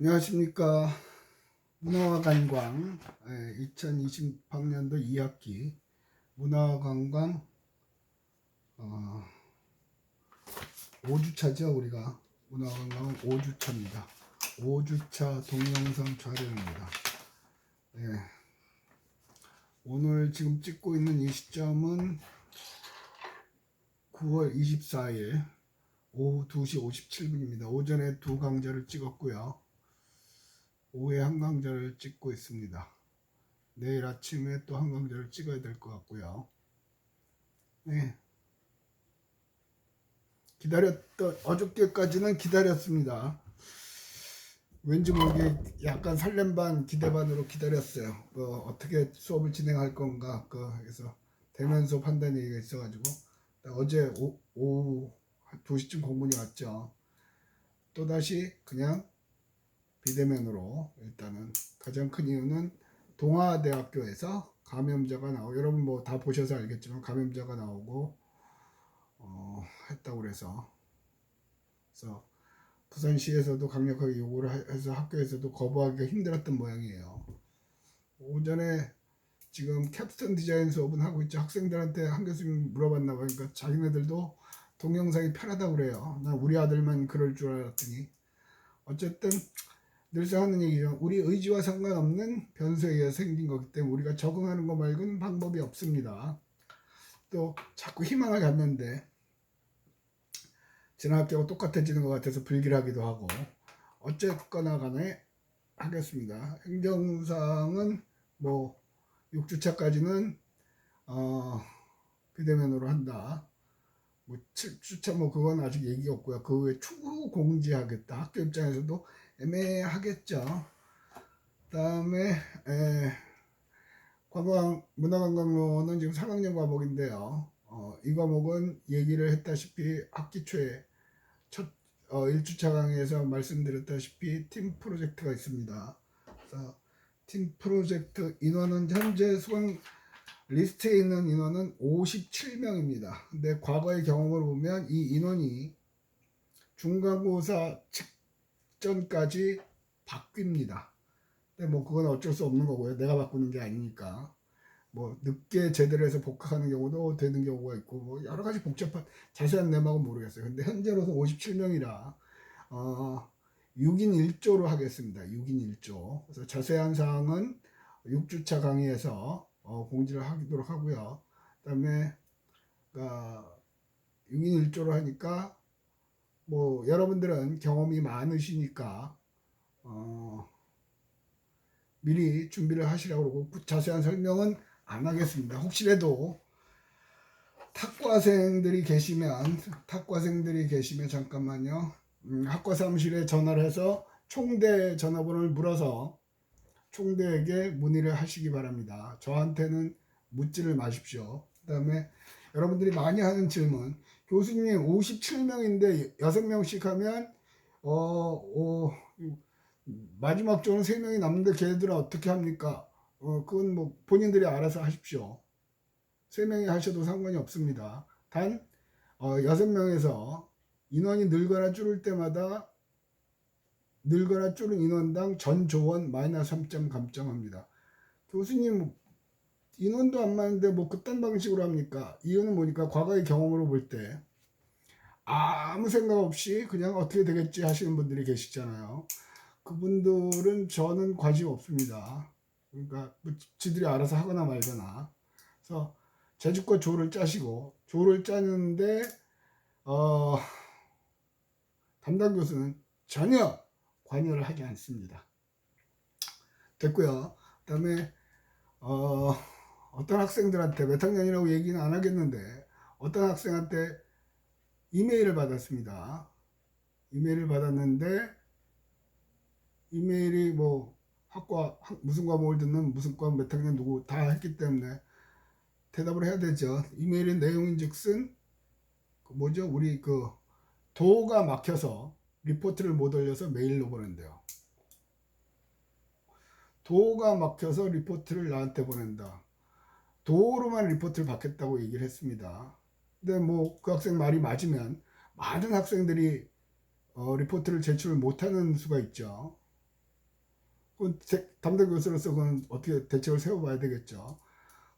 안녕하십니까. 문화관광 2020학년도 2학기 문화관광 5주차죠. 우리가 문화관광은 5주차입니다. 5주차 동영상 촬영입니다. 오늘 지금 찍고 있는 이 시점은 9월 24일 오후 2시 57분입니다. 오전에 두 강좌를 찍었고요. 오후에 한 강좌를 찍고 있습니다. 내일 아침에 또 한 강좌를 찍어야 될 것 같고요. 기다렸던 어저께까지는 기다렸습니다. 왠지 모르게 약간 설렘 반 기대 반으로 기다렸어요. 어떻게 수업을 진행할 건가 그래서 대면 수업 한다는 얘기가 있어가지고 어제 오후 2시쯤 공문이 왔죠. 또다시 그냥 비대면으로. 일단은 가장 큰 이유는 동아대학교에서 감염자가 나오고, 여러분 뭐 다 보셔서 알겠지만 감염자가 나오고 했다고 그래서 부산시에서도 강력하게 요구를 해서 학교에서도 거부하기가 힘들었던 모양이에요. 오전에 지금 캡스톤 디자인 수업은 하고 있죠. 학생들한테 한 교수님 물어봤나 봐요. 그러니까 자기네들도 동영상이 편하다고 그래요. 난 우리 아들만 그럴 줄 알았더니. 어쨌든 늘상 하는 얘기죠. 우리 의지와 상관없는 변수에 의해 생긴 거기 때문에 우리가 적응하는 거 말고는 방법이 없습니다. 또 자꾸 희망을 갖는데 지난 학기하고 똑같아지는 것 같아서 불길하기도 하고, 어쨌거나 간에 하겠습니다. 행정상은 뭐 6주차까지는 비대면으로 한다. 뭐 7주차 뭐 그건 아직 얘기가 없고요. 그 후에 추후 공지하겠다. 학교 입장에서도 애매하겠죠. 그다음에 문화관광로는 지금 3학년 과목인데요. 이 과목은 얘기를 했다시피 학기 초에 첫 1주차 강의에서 말씀드렸다시피 팀 프로젝트가 있습니다. 그래서 팀 프로젝트 인원은 현재 수강 리스트에 있는 인원은 57명입니다. 근데 과거의 경험을 보면 이 인원이 중간고사 직전까지 바뀝니다. 근데 뭐 그건 어쩔 수 없는 거고요. 내가 바꾸는 게 아니니까. 뭐 늦게 제대로 해서 복학하는 경우도 되는 경우가 있고, 뭐 여러 가지 복잡한 자세한 내막은 모르겠어요. 근데 현재로서 57명이라 6인 1조로 하겠습니다. 6인 1조. 그래서 자세한 사항은 6주차 강의에서 공지를 하도록 하고요. 그다음에 6인 1조로 하니까 뭐 여러분들은 경험이 많으시니까 미리 준비를 하시라고 그러고, 자세한 설명은 안 하겠습니다. 혹시라도 탁과생들이 계시면 잠깐만요. 학과 사무실에 전화를 해서 총대 전화번호를 물어서 총대에게 문의를 하시기 바랍니다. 저한테는 묻지를 마십시오. 그 다음에 여러분들이 많이 하는 질문, 교수님 57명인데 6명씩 하면 마지막 조는 3명이 남는데 걔들은 어떻게 합니까? 그건 뭐 본인들이 알아서 하십시오. 3명이 하셔도 상관이 없습니다. 단 6명에서 인원이 늘거나 줄을 때마다 늘거나 줄은 인원당 전 조원 마이너스 3점 감점합니다. 교수님 인원도 안 많은데 뭐 그딴 방식으로 합니까? 이유는 뭐니까 과거의 경험으로 볼 때 아무 생각 없이 그냥 어떻게 되겠지 하시는 분들이 계시잖아요. 그분들은 저는 관심 없습니다. 그러니까 뭐 지들이 알아서 하거나 말거나. 그래서 재주과 조를 짜시고, 조를 짜는데 담당 교수는 전혀 관여를 하지 않습니다. 됐고요. 그 다음에 어떤 학생들한테, 몇 학년이라고 얘기는 안 하겠는데 어떤 학생한테 이메일을 받았습니다. 이메일을 받았는데 이메일이 뭐 학과 무슨 과목을 듣는 무슨 과 몇 학년 누구 다 했기 때문에 대답을 해야 되죠. 이메일의 내용인즉슨 뭐죠? 우리 도가 막혀서 리포트를 못 올려서 메일로 보낸대요. 도가 막혀서 리포트를 나한테 보낸다. 도로만 리포트를 받겠다고 얘기를 했습니다. 근데 뭐 그 학생 말이 맞으면 많은 학생들이 리포트를 제출을 못하는 수가 있죠. 그건 담당 교수로서 그건 어떻게 대책을 세워봐야 되겠죠.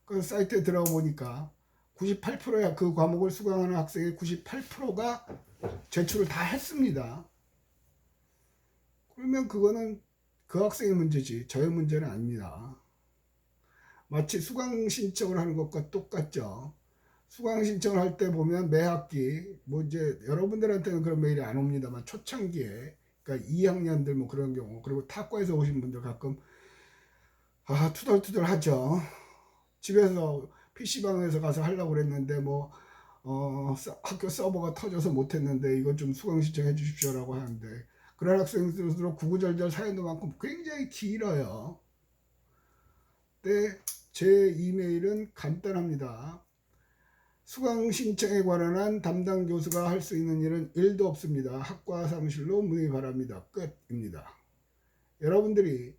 그 사이트에 들어가 보니까 98%야 그 과목을 수강하는 학생의 98%가 제출을 다 했습니다. 그러면 그거는 그 학생의 문제지 저의 문제는 아닙니다. 마치 수강 신청을 하는 것과 똑같죠. 수강 신청을 할 때 보면 매 학기 뭐 이제 여러분들한테는 그런 메일이 안 옵니다만 초창기에 그러니까 2학년들 뭐 그런 경우 그리고 타과에서 오신 분들 가끔 투덜투덜 하죠. 집에서 PC방에서 가서 하려고 그랬는데 뭐 학교 서버가 터져서 못했는데 이것 좀 수강 신청해 주십시오라고 하는데 그런 학생들도 구구절절 사연도 많고 굉장히 길어요. 근데 제 이메일은 간단합니다. 수강 신청에 관한 담당 교수가 할 수 있는 일은 1도 없습니다. 학과 사무실로 문의 바랍니다. 끝입니다. 여러분들이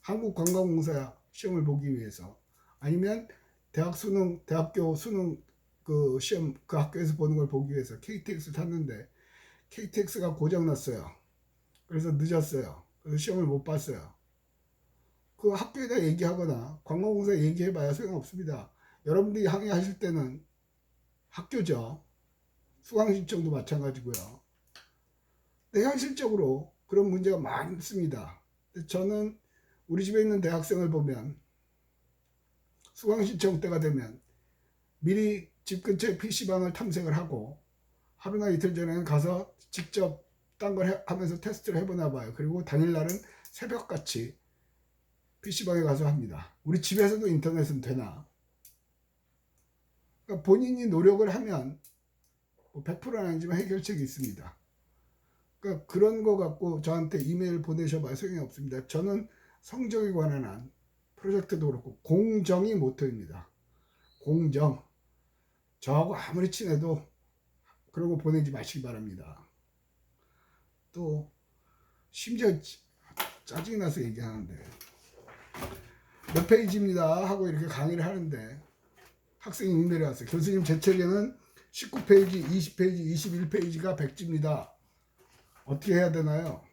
한국관광공사 시험을 보기 위해서 아니면 대학교 수능 그 시험 그 학교에서 보는 걸 보기 위해서 KTX 탔는데 KTX가 고장났어요. 그래서 늦었어요. 그래서 시험을 못 봤어요. 그 학교에다 얘기하거나 관광공사에 얘기해봐야 소용없습니다. 여러분들이 항의하실 때는 학교죠. 수강신청도 마찬가지고요. 근데 현실적으로 그런 문제가 많습니다. 저는 우리 집에 있는 대학생을 보면 수강신청 때가 되면 미리 집 근처에 PC방을 탐색을 하고 하루나 이틀 전에는 가서 직접 딴 걸 하면서 테스트를 해보나 봐요. 그리고 당일날은 새벽같이 PC방에 가서 합니다. 우리 집에서도 인터넷은 되나? 그러니까 본인이 노력을 하면 100%는 아니지만 해결책이 있습니다. 그러니까 그런 거 갖고 저한테 이메일 보내셔봐야 소용이 없습니다. 저는 성적에 관한 한 프로젝트도 그렇고 공정이 모토입니다. 공정. 저하고 아무리 친해도 그런 거 보내지 마시기 바랍니다. 또 심지어 짜증이 나서 얘기하는데 몇 페이지입니다 하고 이렇게 강의를 하는데 학생이 이메일이 왔어요. 교수님 제 책에는 19페이지, 20페이지, 21페이지가 백지입니다. 어떻게 해야 되나요?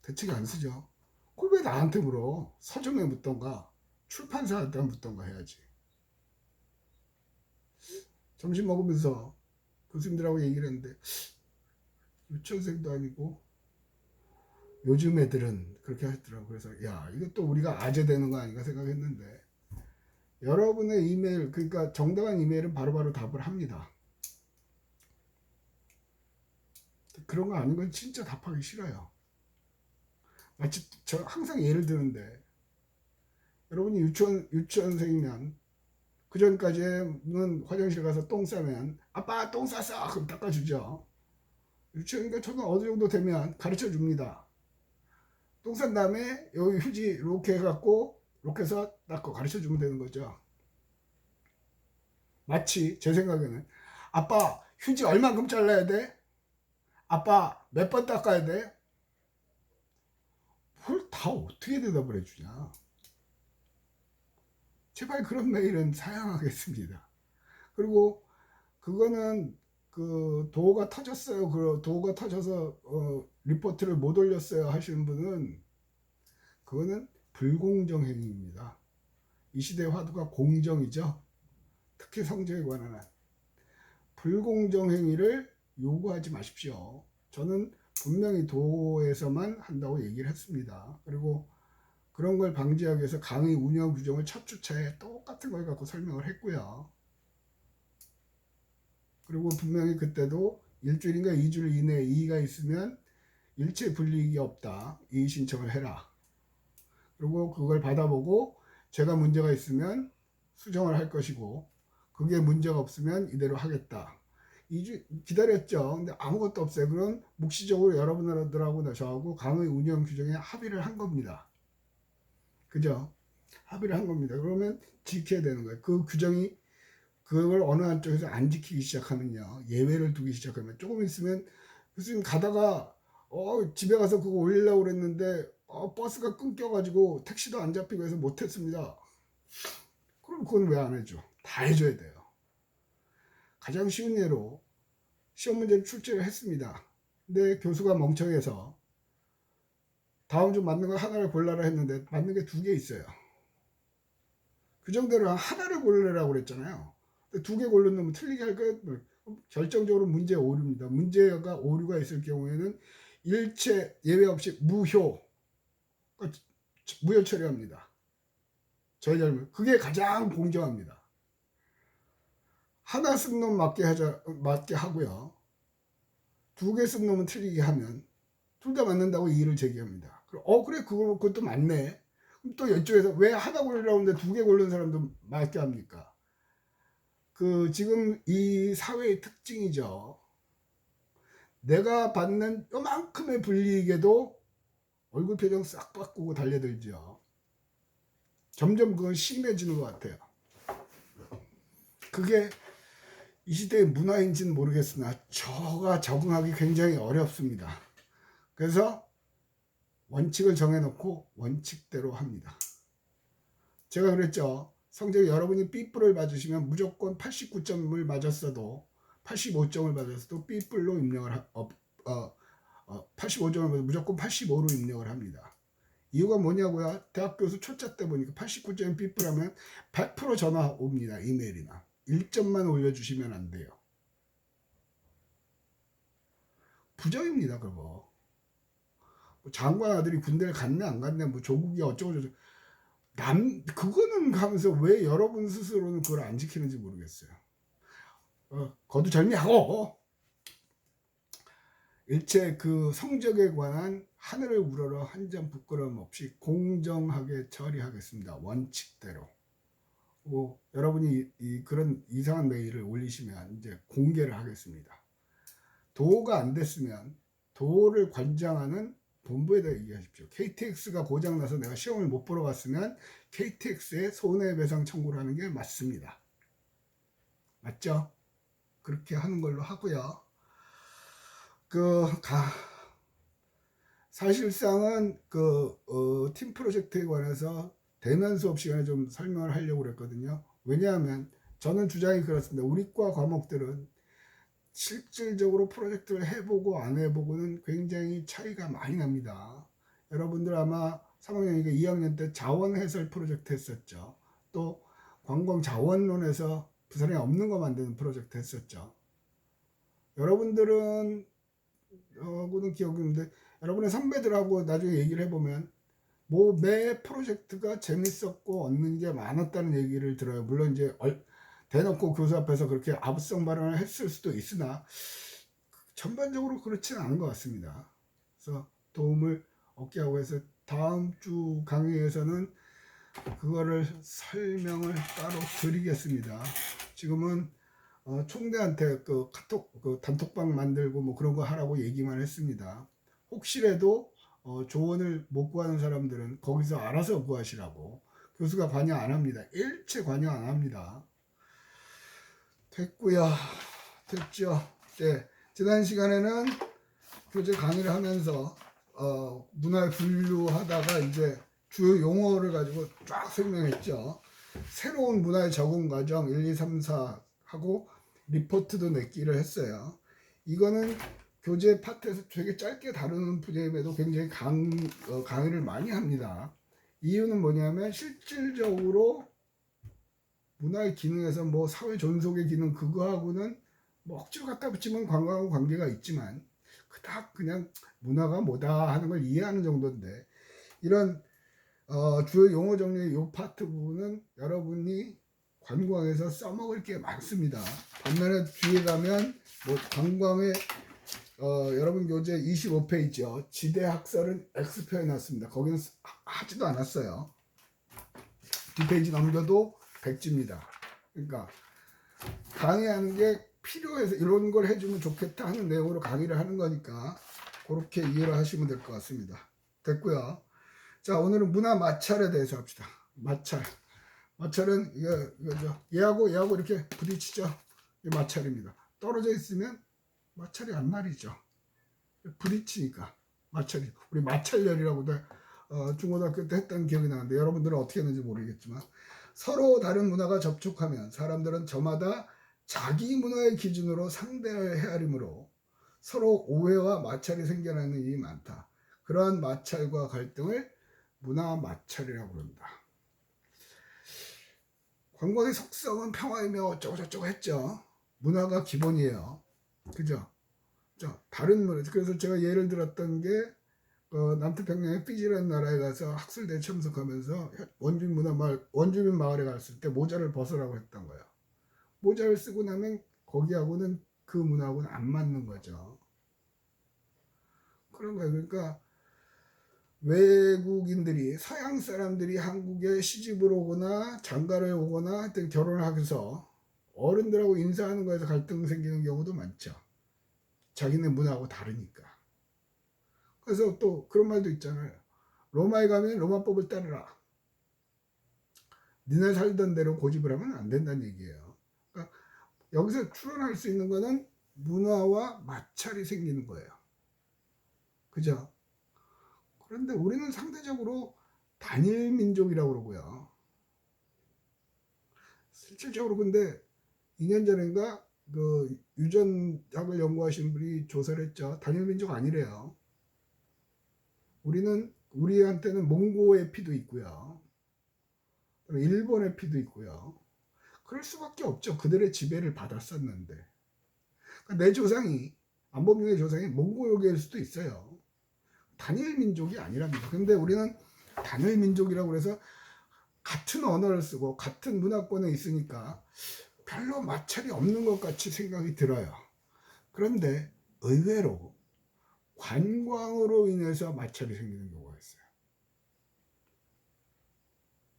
대책이 안 쓰죠. 그걸 왜 나한테 물어? 서점에 묻던가 출판사한테 묻던가 해야지. 점심 먹으면서 교수님들하고 얘기를 했는데 유치원생도 아니고 요즘 애들은 그렇게 하더라고. 그래서 야 이것도 우리가 아재되는 거 아닌가 생각했는데 여러분의 이메일 그러니까 정당한 이메일은 바로바로 답을 합니다. 그런 거 아닌 건 진짜 답하기 싫어요. 마치 저 항상 예를 드는데 여러분이 유치원생이면 그 전까지는 화장실 가서 똥 싸면 아빠 똥 쌌어 그럼 닦아주죠. 유치원이니까 초등 어느 정도 되면 가르쳐 줍니다. 똥 싼 다음에 여기 휴지 이렇게 해갖고 이렇게 해서 닦고 가르쳐 주면 되는 거죠. 마치 제 생각에는 아빠 휴지 얼만큼 잘라야 돼? 아빠 몇 번 닦아야 돼? 그걸 다 어떻게 대답을 해주냐. 제발 그런 메일은 사양하겠습니다. 그리고 그거는 그 도어가 터졌어요. 그 도어가 터져서 리포트를 못 올렸어요 하시는 분은 그거는 불공정 행위입니다. 이 시대의 화두가 공정이죠. 특히 성적에 관한 한. 불공정 행위를 요구하지 마십시오. 저는 분명히 도에서만 한다고 얘기를 했습니다. 그리고 그런 걸 방지하기 위해서 강의 운영 규정을 첫 주차에 똑같은 걸 갖고 설명을 했고요. 그리고 분명히 그때도 일주일인가 2주일 이내에 이의가 있으면 일체 불이익이 없다. 이의 신청을 해라. 그리고 그걸 받아보고 제가 문제가 있으면 수정을 할 것이고 그게 문제가 없으면 이대로 하겠다. 2주 기다렸죠. 근데 아무것도 없어요. 그럼 묵시적으로 여러분들하고 저하고 강의 운영 규정에 합의를 한 겁니다. 그죠? 합의를 한 겁니다. 그러면 지켜야 되는 거예요. 그 규정이 그걸 어느 한쪽에서 안 지키기 시작하면요. 예외를 두기 시작하면 조금 있으면 교수님 가다가 집에 가서 그거 올리려고 그랬는데 버스가 끊겨가지고 택시도 안 잡히고 해서 못했습니다. 그럼 그건 왜 안 해줘? 다 해줘야 돼요. 가장 쉬운 예로 시험 문제를 출제를 했습니다. 근데 교수가 멍청해서 다음 주 맞는 거 하나를 골라라 했는데 맞는 게 2개 있어요. 그 정도로 하나를 고르라고 그랬잖아요. 2개 고른 놈은 틀리게 할 거예요. 결정적으로 문제 오류입니다. 문제가 오류가 있을 경우에는 일체 예외 없이 무효 처리합니다. 저희 잘못. 그게 가장 공정합니다. 하나 쓴 놈 맞게 하고요. 2개 쓴 놈은 틀리게 하면 둘 다 맞는다고 이의를 제기합니다. 그래 그것도 맞네. 그럼 또 이쪽에서 왜 하나 고르라고 하는데 2개 고른 사람도 맞게 합니까? 지금 이 사회의 특징이죠. 내가 받는 요만큼의 불이익에도 얼굴 표정 싹 바꾸고 달려들죠. 점점 그건 심해지는 것 같아요. 그게 이 시대의 문화인지는 모르겠으나 저가 적응하기 굉장히 어렵습니다. 그래서 원칙을 정해놓고 원칙대로 합니다. 제가 그랬죠. 성적이 여러분이 B뿔을 맞으시면 무조건 89점을 맞았어도 85점을 맞았어도 B뿔로 입력을 85점을 맞아도 무조건 85로 입력을 합니다. 이유가 뭐냐고요? 대학 교수 초짜 때 보니까 89점 B뿔 하면 100% 전화 옵니다. 이메일이나 1점만 올려주시면 안 돼요. 부정입니다. 그거 장관 아들이 군대를 갔네 안 갔네 뭐 조국이 어쩌고저쩌고 그거는 하면서 왜 여러분 스스로는 그걸 안 지키는지 모르겠어요. 거두절미하고 일체 그 성적에 관한 하늘을 우러러 한 점 부끄러움 없이 공정하게 처리하겠습니다. 원칙대로. 여러분이 그런 이상한 메일을 올리시면 이제 공개를 하겠습니다. 도어가 안 됐으면 도어를 관장하는 본부에다 얘기하십시오. KTX가 고장나서 내가 시험을 못 보러 갔으면 KTX에 손해배상 청구를 하는 게 맞습니다. 맞죠? 그렇게 하는 걸로 하고요. 사실상은 팀 프로젝트에 관해서 대면 수업 시간에 좀 설명을 하려고 그랬거든요. 왜냐하면 저는 주장이 그렇습니다. 우리 과 과목들은 실질적으로 프로젝트를 해보고 안 해보고는 굉장히 차이가 많이 납니다. 여러분들 아마 3학년이니까 2학년 때 자원해설 프로젝트 했었죠. 또 관광자원론에서 부산에 없는 거 만드는 프로젝트 했었죠. 여러분들은 하고는 기억이 있는데 여러분의 선배들하고 나중에 얘기를 해보면 매 프로젝트가 재밌었고 얻는 게 많았다는 얘기를 들어요. 물론 이제 대놓고 교수 앞에서 그렇게 아부성 발언을 했을 수도 있으나 전반적으로 그렇지는 않은 것 같습니다. 그래서 도움을 얻게 하고 해서 다음 주 강의에서는 그거를 설명을 따로 드리겠습니다. 지금은 총대한테 카톡 단톡방 만들고 뭐 그런 거 하라고 얘기만 했습니다. 혹시라도 조언을 못 구하는 사람들은 거기서 알아서 구하시라고. 교수가 관여 안 합니다. 일체 관여 안 합니다. 됐고요. 됐죠. 네. 지난 시간에는 교재 강의를 하면서 문화를 분류하다가 이제 주요 용어를 가지고 쫙 설명했죠. 새로운 문화의 적응 과정 1, 2, 3, 4 하고 리포트도 냈기를 했어요. 이거는 교재 파트에서 되게 짧게 다루는 분야임에도 굉장히 강의를 많이 합니다. 이유는 뭐냐면 실질적으로 문화의 기능에서 뭐 사회 존속의 기능 그거하고는 뭐 억지로 갖다 붙이면 관광하고 관계가 있지만 그닥 그냥 문화가 뭐다 하는 걸 이해하는 정도인데 이런 주요 용어 정리의 요 파트 부분은 여러분이 관광에서 써먹을 게 많습니다. 반면에 뒤에 가면 뭐 관광의 여러분 교재 25페이지요. 지대학설은 X표에 놨습니다. 거기는 하지도 않았어요. 뒷페이지 넘겨도 백지입니다. 그러니까 강의하는 게 필요해서 이런 걸 해주면 좋겠다 하는 내용으로 강의를 하는 거니까 그렇게 이해를 하시면 될 것 같습니다. 됐고요. 자, 오늘은 문화 마찰에 대해서 합시다. 마찰은 이거죠. 얘하고 이렇게 부딪히죠. 이게 마찰입니다. 떨어져 있으면 마찰이 안 말이죠. 부딪히니까 마찰이. 우리 마찰열이라고도 중고등학교 때 했던 기억이 나는데 여러분들은 어떻게 했는지 모르겠지만 서로 다른 문화가 접촉하면 사람들은 저마다 자기 문화의 기준으로 상대를 헤아리므로 서로 오해와 마찰이 생겨나는 일이 많다. 그러한 마찰과 갈등을 문화 마찰이라고 부른다. 관광의 속성은 평화이며 어쩌고저쩌고 했죠. 문화가 기본이에요. 그죠? 다른 문화. 그래서 제가 예를 들었던 게 남태평양의 피지라는 나라에 가서 학술대회 참석하면서 원주민 마을에 갔을 때 모자를 벗으라고 했던 거예요. 모자를 쓰고 나면 거기하고는 그 문화하고는 안 맞는 거죠. 그런 거예요. 그러니까 외국인들이 서양 사람들이 한국에 시집을 오거나 장가를 오거나 하여튼 결혼을 하면서 어른들하고 인사하는 거에서 갈등 생기는 경우도 많죠. 자기네 문화하고 다르니까. 그래서 또 그런 말도 있잖아요. 로마에 가면 로마법을 따르라. 니네 살던 대로 고집을 하면 안 된다는 얘기예요. 그러니까 여기서 추론할 수 있는 거는 문화와 마찰이 생기는 거예요. 그죠? 그런데 우리는 상대적으로 단일 민족이라고 그러고요. 실질적으로 근데 2년 전인가 그 유전학을 연구하신 분이 조사를 했죠. 단일 민족 아니래요. 우리한테는 몽고의 피도 있고요. 일본의 피도 있고요. 그럴 수밖에 없죠. 그들의 지배를 받았었는데. 그러니까 내 조상이 안범용의 조상이 몽고족일 수도 있어요. 단일 민족이 아니랍니다. 근데 우리는 단일 민족이라고 해서 같은 언어를 쓰고 같은 문화권에 있으니까 별로 마찰이 없는 것 같이 생각이 들어요. 그런데 의외로 관광으로 인해서 마찰이 생기는 경우가 있어요.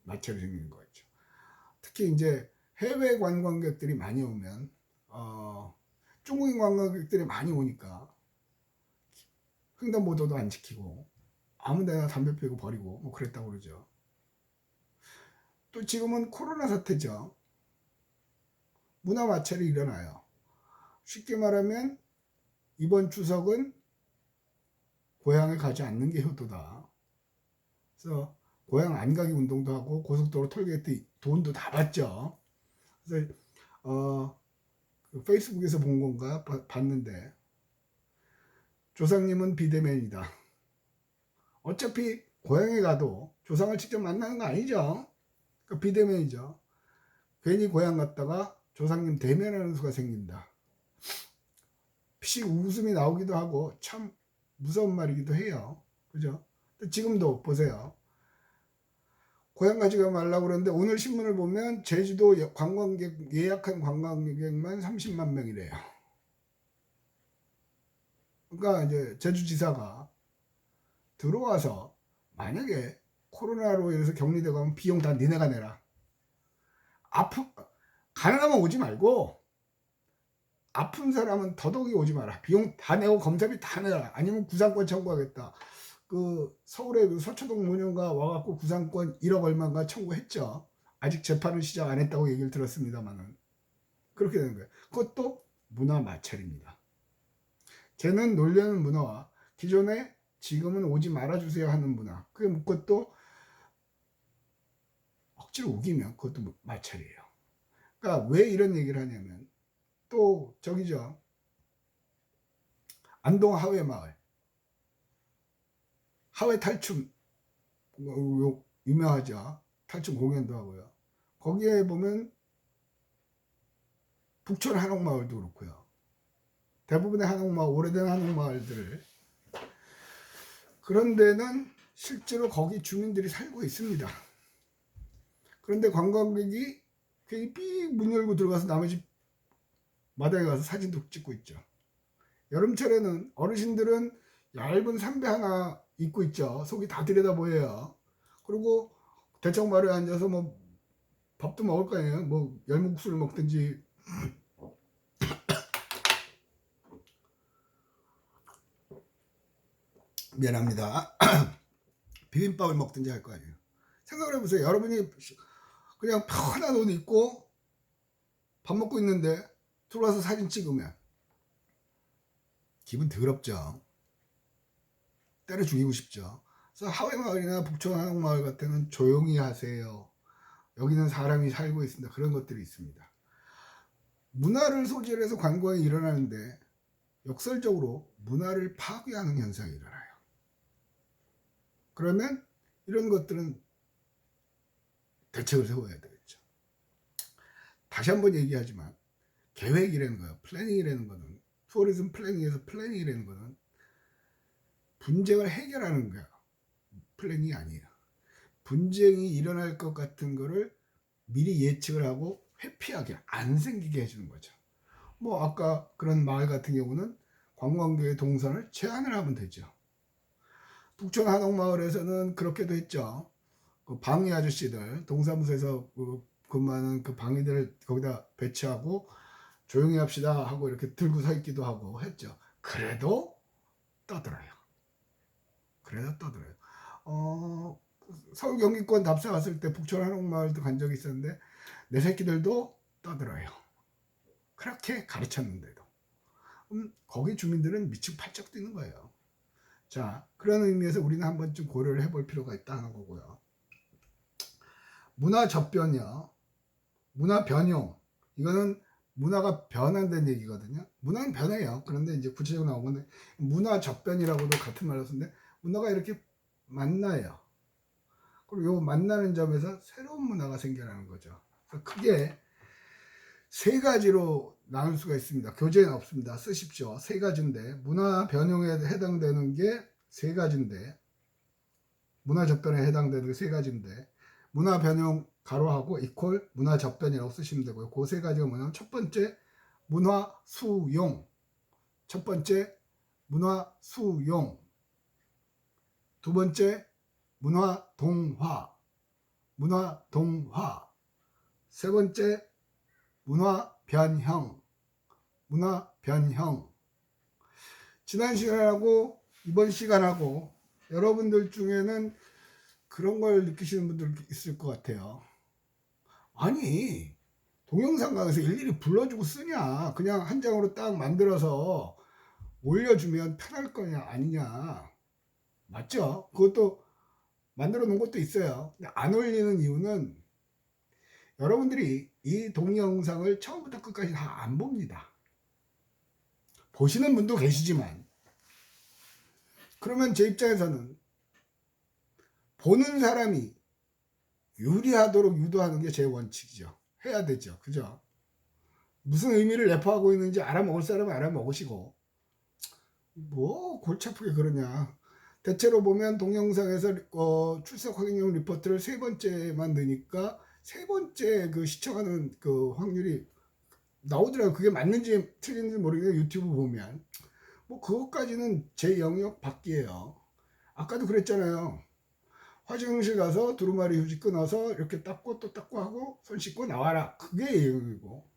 마찰이 생기는 거죠. 특히 이제 해외 관광객들이 많이 오면 중국인 관광객들이 많이 오니까 횡단보도도 안 지키고 아무데나 담배 피우고 버리고 뭐 그랬다고 그러죠. 또 지금은 코로나 사태죠. 문화 마찰이 일어나요. 쉽게 말하면 이번 추석은 고향에 가지 않는 게 효도다. 그래서 고향 안 가기 운동도 하고 고속도로 톨게이트 돈도 다 받죠. 그래서 그 페이스북에서 본 건가 봤는데 조상님은 비대면이다. 어차피 고향에 가도 조상을 직접 만나는 거 아니죠. 그러니까 비대면이죠. 괜히 고향 갔다가 조상님 대면하는 수가 생긴다. 피식 웃음이 나오기도 하고 참 무서운 말이기도 해요. 그죠? 지금도 보세요. 고향 가지 말라고 그러는데 오늘 신문을 보면 제주도 관광객 예약한 관광객만 30만 명이래요. 그러니까 이제 제주지사가 들어와서 만약에 코로나로 인해서 격리되고 하면 비용 다 니네가 내라. 가능하면 오지 말고 아픈 사람은 더더욱이 오지 마라. 비용 다 내고 검사비 다 내라. 아니면 구상권 청구하겠다. 그 서울의 그 서초동 문영가 와갖고 구상권 1억 얼마인가 청구했죠. 아직 재판을 시작 안 했다고 얘기를 들었습니다만은 그렇게 되는 거예요. 그것도 문화 마찰입니다. 쟤는 놀려는 문화와 기존에 지금은 오지 말아주세요 하는 문화. 그것도 억지로 우기면 그것도 마찰이에요. 그러니까 왜 이런 얘기를 하냐면 또 저기죠. 안동 하회마을 하회 탈춤 유명하죠. 탈춤 공연도 하고요. 거기에 보면 북촌 한옥마을도 그렇고요. 대부분의 한옥마을, 오래된 한옥마을들을 그런 데는 실제로 거기 주민들이 살고 있습니다. 그런데 관광객이 괜히 삑 문 열고 들어가서 남의 집 마당에 가서 사진도 찍고 있죠. 여름철에는 어르신들은 얇은 삼배 하나 입고 있죠. 속이 다 들여다 보여요. 그리고 대청마루에 앉아서 뭐 밥도 먹을 거 아니에요. 뭐 열무국수를 먹든지 미안합니다. 비빔밥을 먹든지 할 거 아니에요. 생각을 해보세요. 여러분이 그냥 편한 옷 입고 밥 먹고 있는데 들어와서 사진 찍으면 기분 더럽죠. 때려 죽이고 싶죠. 그래서 하회마을이나 북촌 한옥마을 같은 데는 조용히 하세요. 여기는 사람이 살고 있습니다. 그런 것들이 있습니다. 문화를 소재로 해서 관광이 일어나는데 역설적으로 문화를 파괴하는 현상이 일어나요. 그러면 이런 것들은 대책을 세워야 되겠죠. 다시 한번 얘기하지만 계획이라는 거예요. 플래닝이라는 거는, 투어리즘 플래닝에서 플래닝이라는 거는 분쟁을 해결하는 거야. 플래닝이 아니에요. 분쟁이 일어날 것 같은 거를 미리 예측을 하고 회피하게, 안 생기게 해주는 거죠. 뭐 아까 그런 마을 같은 경우는 관광객의 동선을 제한을 하면 되죠. 북촌 한옥마을에서는 그렇게도 했죠. 그 방위 아저씨들, 동사무소에서 근무하는 그 방위들을 거기다 배치하고 조용히 합시다 하고 이렇게 들고 서 있기도 하고 했죠. 그래도 떠들어요. 그래도 떠들어요. 서울 경기권 답사 갔을 때 북촌 한옥마을도 간 적이 있었는데 내 새끼들도 떠들어요. 그렇게 가르쳤는데도 거기 주민들은 미치고 팔짝 뛰는 거예요. 자, 그런 의미에서 우리는 한번 좀 고려를 해볼 필요가 있다는 거고요. 문화 접변이요, 문화 변용, 이거는 문화가 변환된 얘기거든요. 문화는 변해요. 그런데 이제 구체적으로 나온 건데, 문화 접변이라고도 같은 말을 쓰는데, 문화가 이렇게 만나요. 그리고 요 만나는 점에서 새로운 문화가 생겨나는 거죠. 크게 세 가지로 나눌 수가 있습니다. 교재는 없습니다. 쓰십시오. 세 가지인데, 문화 변형에 해당되는 게 세 가지인데, 문화 접변에 해당되는 게 세 가지인데, 문화 변형 가로하고 이퀄 문화 접변이라고 쓰시면 되고요. 그 세 가지가 뭐냐면, 첫 번째 문화 수용, 첫 번째 문화 수용, 두 번째 문화 동화, 문화 동화, 세 번째 문화 변형, 문화 변형. 지난 시간하고 이번 시간하고 여러분들 중에는 그런 걸 느끼시는 분들 있을 것 같아요. 아니, 동영상 강에서 일일이 불러주고 쓰냐? 그냥 한 장으로 딱 만들어서 올려주면 편할 거냐 아니냐? 맞죠? 그것도 만들어 놓은 것도 있어요. 근데 안 올리는 이유는 여러분들이 이 동영상을 처음부터 끝까지 다 안 봅니다. 보시는 분도 계시지만, 그러면 제 입장에서는 보는 사람이 유리하도록 유도하는 게 제 원칙이죠. 해야 되죠. 그죠? 무슨 의미를 내포하고 있는지 알아먹을 사람은 알아먹으시고, 뭐 골치 아프게 그러냐. 대체로 보면 동영상에서 출석 확인용 리포트를 세 번째만 넣으니까 세 번째 그 시청하는 그 확률이 나오더라고요. 그게 맞는지 틀린지 모르겠는데 유튜브 보면 뭐 그것까지는 제 영역 밖이에요. 아까도 그랬잖아요. 화장실 가서 두루마리 휴지 끊어서 이렇게 닦고 또 닦고 하고 손 씻고 나와라. 그게 예의고.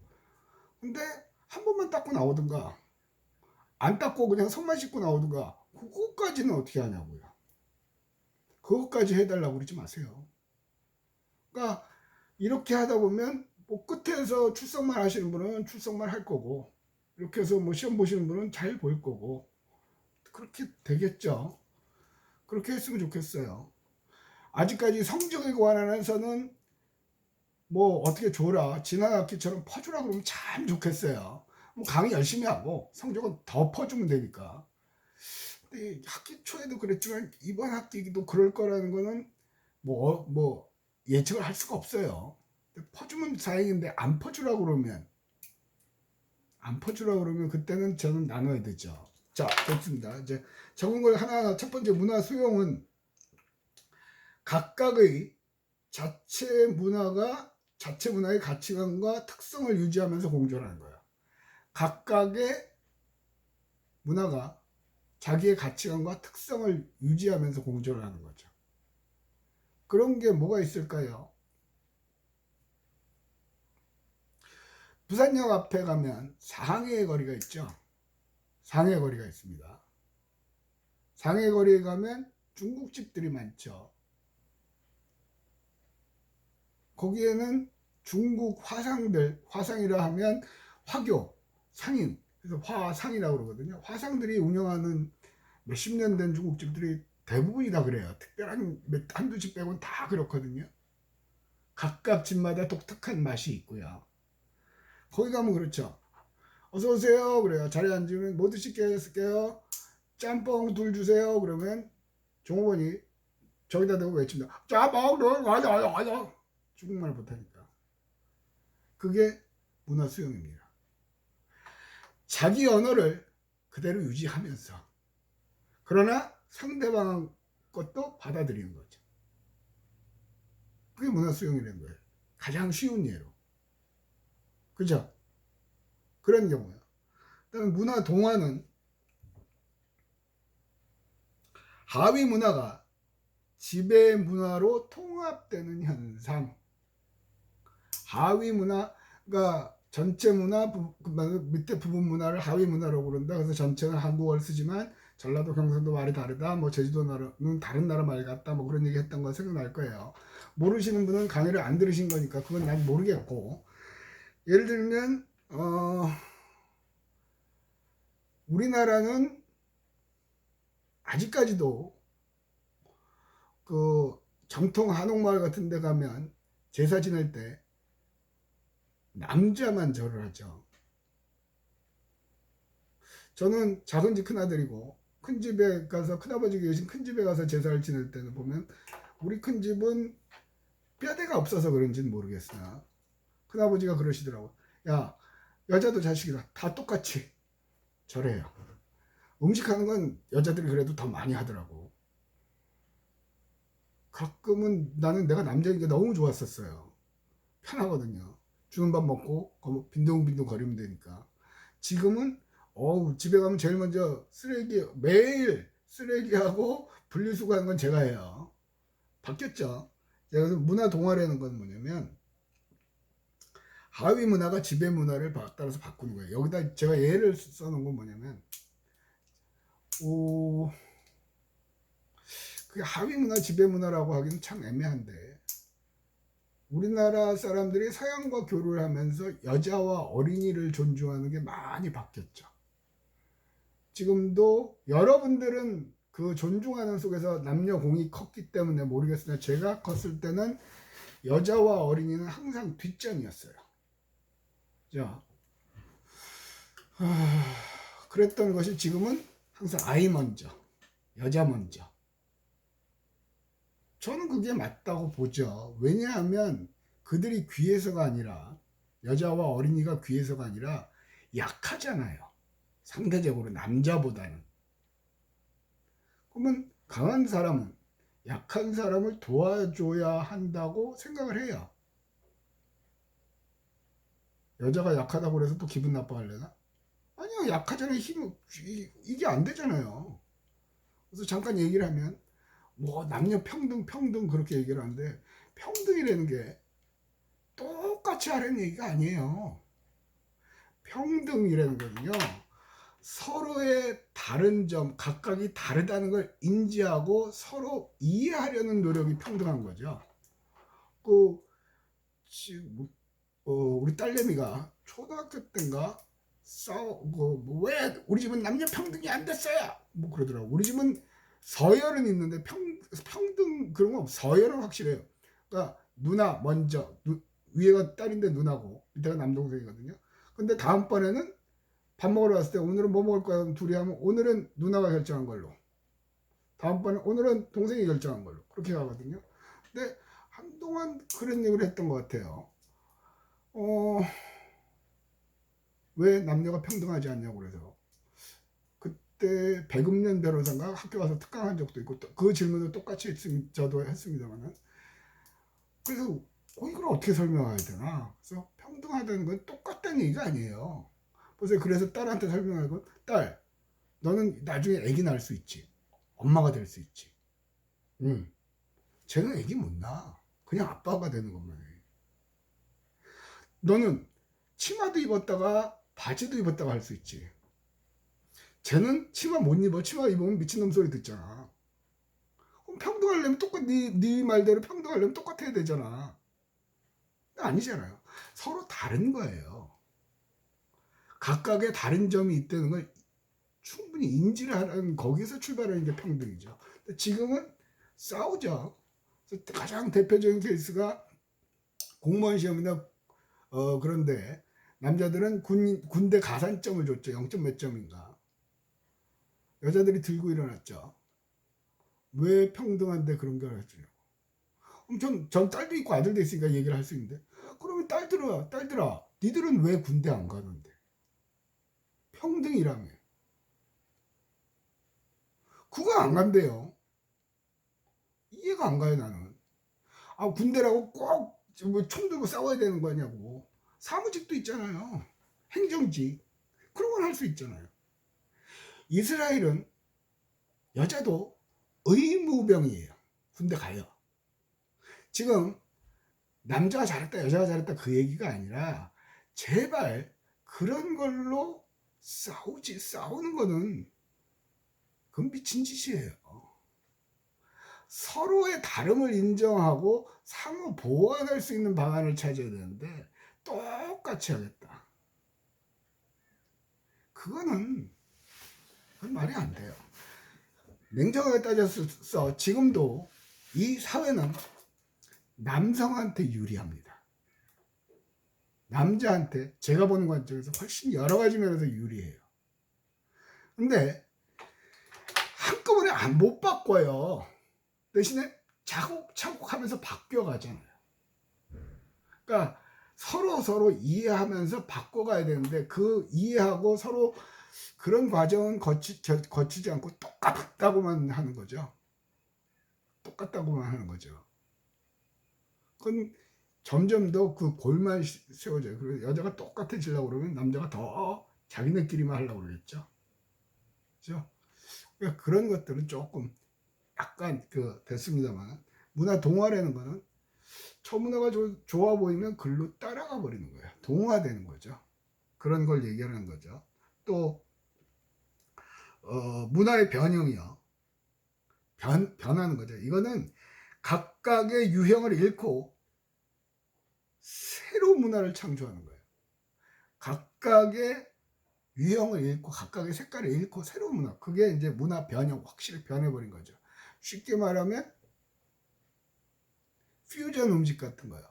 근데 한 번만 닦고 나오든가 안 닦고 그냥 손만 씻고 나오든가, 그거까지는 어떻게 하냐고요. 그것까지 해달라고 그러지 마세요. 그러니까 이렇게 하다 보면 뭐 끝에서 출석만 하시는 분은 출석만 할 거고, 이렇게 해서 뭐 시험 보시는 분은 잘 볼 거고, 그렇게 되겠죠. 그렇게 했으면 좋겠어요. 아직까지 성적에 관해서는 뭐 어떻게 줘라, 지난 학기처럼 퍼주라 그러면 참 좋겠어요. 뭐 강의 열심히 하고 성적은 더 퍼주면 되니까. 근데 학기 초에도 그랬지만 이번 학기도 그럴 거라는 거는 뭐 예측을 할 수가 없어요. 퍼주면 다행인데 안 퍼주라고 그러면 그때는 저는 나눠야 되죠. 자, 됐습니다. 이제 적은 걸 하나하나. 첫 번째 문화 수용은 각각의 자체 문화의 가치관과 특성을 유지하면서 공존하는 거예요. 각각의 문화가 자기의 가치관과 특성을 유지하면서 공존하는 거죠. 그런 게 뭐가 있을까요? 부산역 앞에 가면 상해의 거리가 있죠. 상해 거리가 있습니다. 상해 거리에 가면 중국집들이 많죠. 거기에는 중국 화상이라 하면 화교, 상인, 그래서 화상이라고 그러거든요. 화상들이 운영하는 몇십 년 된 중국집들이 대부분이 다 그래요. 특별한 한두 집 빼고는 다 그렇거든요. 각각 집마다 독특한 맛이 있고요. 거기 가면 그렇죠. 어서 오세요. 그래요. 자리에 앉으면 뭐 드실게요? 짬뽕 둘 주세요. 그러면 종업원이 저기다 대고 외칩니다. 짬뽕 둘 가자. 중국말 못하니까. 그게 문화 수용입니다. 자기 언어를 그대로 유지하면서 그러나 상대방 것도 받아들이는 거죠. 그게 문화 수용이라는 거예요. 가장 쉬운 예로. 그죠? 그런 경우요. 그다음에 문화 동화는 하위 문화가 지배 문화로 통합되는 현상. 하위 문화가 전체 문화, 밑에 부분 문화를 하위 문화라고 그런다. 그래서 전체는 한국어를 쓰지만 전라도 경상도 말이 다르다. 뭐 제주도는 다른 나라 말 같다. 뭐 그런 얘기 했던 거 생각날 거예요. 모르시는 분은 강의를 안 들으신 거니까 그건 난 모르겠고. 예를 들면 우리나라는 아직까지도 그 정통 한옥마을 같은 데 가면 제사 지낼 때 남자만 절을 하죠. 저는 작은 집 큰아들이고 큰 집에 가서 큰아버지 계신 큰 집에 가서 제사를 지낼 때는 보면 우리 큰 집은 뼈대가 없어서 그런지는 모르겠으나 큰아버지가 그러시더라고. 야, 여자도 자식이다. 다 똑같이 절해요. 음식하는 건 여자들이 그래도 더 많이 하더라고. 가끔은 나는 내가 남자인 게 너무 좋았었어요. 편하거든요. 주는 밥 먹고 빈둥빈둥 거리면 되니까. 지금은 집에 가면 제일 먼저 매일 쓰레기하고 분리수거하는 건 제가 해요. 바뀌었죠. 그래서 문화 동화라는 건 뭐냐면 하위 문화가 지배 문화를 따라서 바꾸는 거예요. 여기다 제가 예를 써놓은 건 뭐냐면 그게 하위 문화 지배 문화라고 하기는 참 애매한데 우리나라 사람들이 서양과 교류를 하면서 여자와 어린이를 존중하는 게 많이 바뀌었죠. 지금도 여러분들은 그 존중하는 속에서 남녀 공이 컸기 때문에 모르겠으나 제가 컸을 때는 여자와 어린이는 항상 뒷전이었어요. 자, 그랬던 것이 지금은 항상 아이 먼저, 여자 먼저. 저는 그게 맞다고 보죠. 왜냐하면 그들이 귀해서가 아니라 여자와 어린이가 귀해서가 아니라 약하잖아요. 상대적으로 남자보다는. 그러면 강한 사람은 약한 사람을 도와줘야 한다고 생각을 해요. 여자가 약하다고 해서 또 기분 나빠하려나? 아니요, 약하잖아요. 이게 안 되잖아요. 그래서 잠깐 얘기를 하면 뭐 남녀 평등 그렇게 얘기를 하는데 평등이라는 게 똑같이 하라는 얘기가 아니에요. 평등이라는 거는요, 서로의 다른 점, 각각이 다르다는 걸 인지하고 서로 이해하려는 노력이 평등한 거죠. 우리 딸내미가 초등학교 때인가 왜 우리 집은 남녀 평등이 안 됐어요? 뭐 그러더라고. 우리 집은 서열은 있는데 평등 그런 거 서열은 확실해요. 그러니까 누나 먼저 위에가 딸인데 누나고 밑에가 남동생이거든요. 근데 다음번에는 밥 먹으러 갔을 때 오늘은 뭐 먹을 거야? 둘이 하면 오늘은 누나가 결정한 걸로. 다음번에 오늘은 동생이 결정한 걸로. 그렇게 가거든요. 근데 한동안 그런 얘기를 했던 것 같아요. 왜 남녀가 평등하지 않냐고 그래서 그때 백음년 변호사가 학교 와서 특강한 적도 있고 그 질문을 똑같이 저도 했습니다만은 그래서 이걸 어떻게 설명해야 되나. 그래서 평등하다는 건 똑같다는 얘기가 아니에요. 그래서 딸한테 설명할 건 딸 너는 나중에 애기 낳을 수 있지. 엄마가 될 수 있지. 쟤는 애기 못 낳아. 그냥 아빠가 되는 것만 해. 너는 치마도 입었다가 바지도 입었다가 할 수 있지. 쟤는 치마 못 입어. 치마 입으면 미친놈 소리 듣잖아. 그럼 평등하려면 네 말대로 평등하려면 똑같아야 되잖아. 아니잖아요. 서로 다른 거예요. 각각의 다른 점이 있다는 걸 충분히 인지를 하는 거기서 출발하는 게 평등이죠. 근데 지금은 싸우죠. 가장 대표적인 케이스가 공무원 시험이나 그런데 남자들은 군대 가산점을 줬죠. 0점 몇 점인가. 여자들이 들고 일어났죠. 왜 평등한데 그런 걸 해주냐고. 전 딸도 있고 아들도 있으니까 얘기를 할 수 있는데, 그러면 딸들아, 니들은 왜 군대 안 가는데? 평등이라며. 그거 안 간대요. 이해가 안 가요, 나는. 아, 군대라고 꼭 총 들고 싸워야 되는 거냐고. 사무직도 있잖아요. 행정직. 그런 건 할 수 있잖아요. 이스라엘은 여자도 의무병이에요. 군대 가요. 지금 남자가 잘했다, 여자가 잘했다 그 얘기가 아니라, 제발 그런 걸로 싸우는 거는 그건 미친 짓이에요. 서로의 다름을 인정하고 상호 보완할 수 있는 방안을 찾아야 되는데 똑같이 하겠다. 그건 말이 안 돼요. 냉정하게 따져서 지금도 이 사회는 남성한테 유리합니다. 남자한테 제가 보는 관점에서 훨씬 여러 가지 면에서 유리해요. 근데 한꺼번에 못 바꿔요. 대신에 차곡차곡 하면서 바뀌어가잖아요. 그러니까 서로 이해하면서 바꿔가야 되는데, 그 이해하고 서로 그런 과정은 거치지 않고 똑같다고만 하는 거죠. 그건 점점 더 그 골만 세워져요. 그리고 여자가 똑같아지려고 그러면 남자가 더 자기네끼리만 하려고 그러겠죠. 그렇죠? 그러니까 그런 것들은 조금 약간 됐습니다만, 문화 동화라는 거는 초문화가 좋아 보이면 글로 따라가 버리는 거예요. 동화되는 거죠. 그런 걸 얘기하는 거죠. 또 문화의 변형이요. 변하는 거죠. 이거는 각각의 유형을 잃고 새로운 문화를 창조하는 거예요. 각각의 유형을 잃고 각각의 색깔을 잃고 새로운 문화. 그게 이제 문화 변형, 확실히 변해버린 거죠. 쉽게 말하면 퓨전 음식 같은 거요.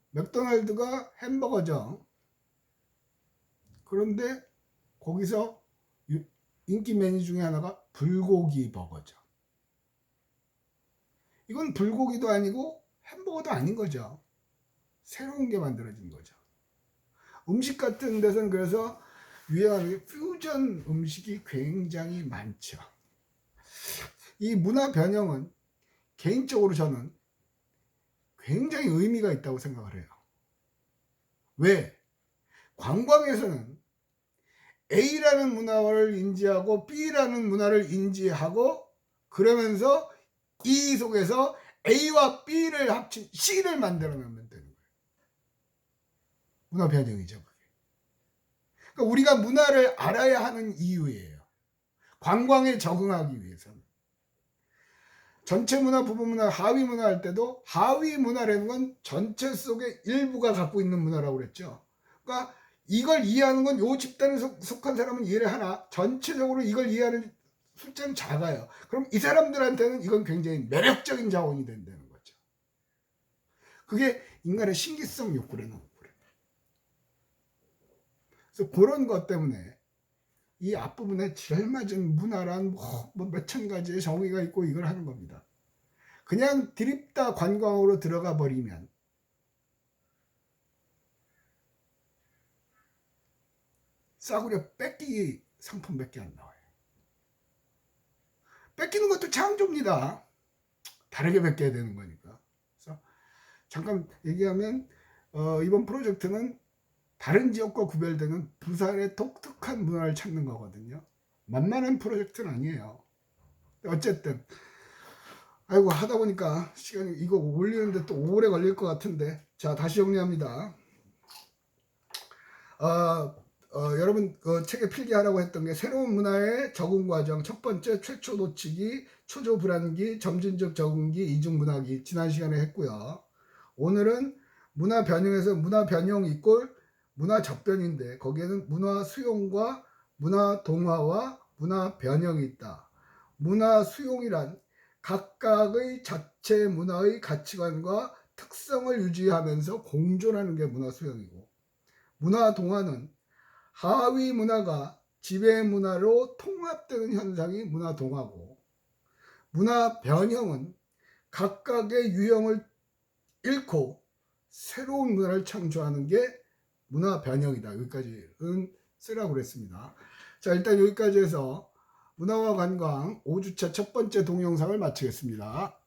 맥도날드가 햄버거죠. 그런데 거기서 인기 메뉴 중에 하나가 불고기 버거죠. 이건 불고기도 아니고 햄버거도 아닌 거죠. 새로운 게 만들어진 거죠. 음식 같은 데서는 그래서 유행하는 게 퓨전 음식이 굉장히 많죠. 이 문화 변형은 개인적으로 저는 굉장히 의미가 있다고 생각을 해요. 왜? 관광에서는 A라는 문화를 인지하고 B라는 문화를 인지하고, 그러면서 이 속에서 A와 B를 합친 C를 만들어내면 되는 거예요. 문화 변형이죠. 그러니까 우리가 문화를 알아야 하는 이유예요. 관광에 적응하기 위해서는. 전체 문화, 부분 문화, 하위 문화 할 때도 하위 문화라는 건 전체 속의 일부가 갖고 있는 문화라고 그랬죠. 그러니까 이걸 이해하는 건 요 집단에 속한 사람은 이해를 하나, 전체적으로 이걸 이해하는 숫자는 작아요. 그럼 이 사람들한테는 이건 굉장히 매력적인 자원이 된다는 거죠. 그게 인간의 신기성 욕구라는 거예요. 그래서 그런 것 때문에 이 앞부분에 제일 맞은 문화란 뭐 몇천 가지의 정의가 있고 이걸 하는 겁니다. 그냥 드립다 관광으로 들어가 버리면 싸구려 뺏기기 상품밖에 안 나와요. 뺏기는 것도 창조입니다. 다르게 뺏겨야 되는 거니까. 그래서 잠깐 얘기하면 이번 프로젝트는 다른 지역과 구별되는 부산의 독특한 문화를 찾는 거거든요. 만만한 프로젝트는 아니에요. 어쨌든 아이고, 하다 보니까 시간이, 이거 올리는데 또 오래 걸릴 것 같은데, 자, 다시 정리합니다. 여러분 책에 필기하라고 했던 게 새로운 문화의 적응 과정. 첫 번째, 최초 놓치기, 초조 불안기, 점진적 적응기, 이중 문화기 지난 시간에 했고요. 오늘은 문화 변형에서 문화 변형 이꼴 문화 접변인데, 거기에는 문화 수용과 문화 동화와 문화 변형이 있다. 문화 수용이란 각각의 자체 문화의 가치관과 특성을 유지하면서 공존하는 게 문화 수용이고, 문화 동화는 하위 문화가 지배 문화로 통합되는 현상이 문화 동화고, 문화 변형은 각각의 유형을 잃고 새로운 문화를 창조하는 게 문화 변형이다. 여기까지는 쓰라고 그랬습니다. 자, 일단 여기까지 해서 문화와 관광 5주차 첫 번째 동영상을 마치겠습니다.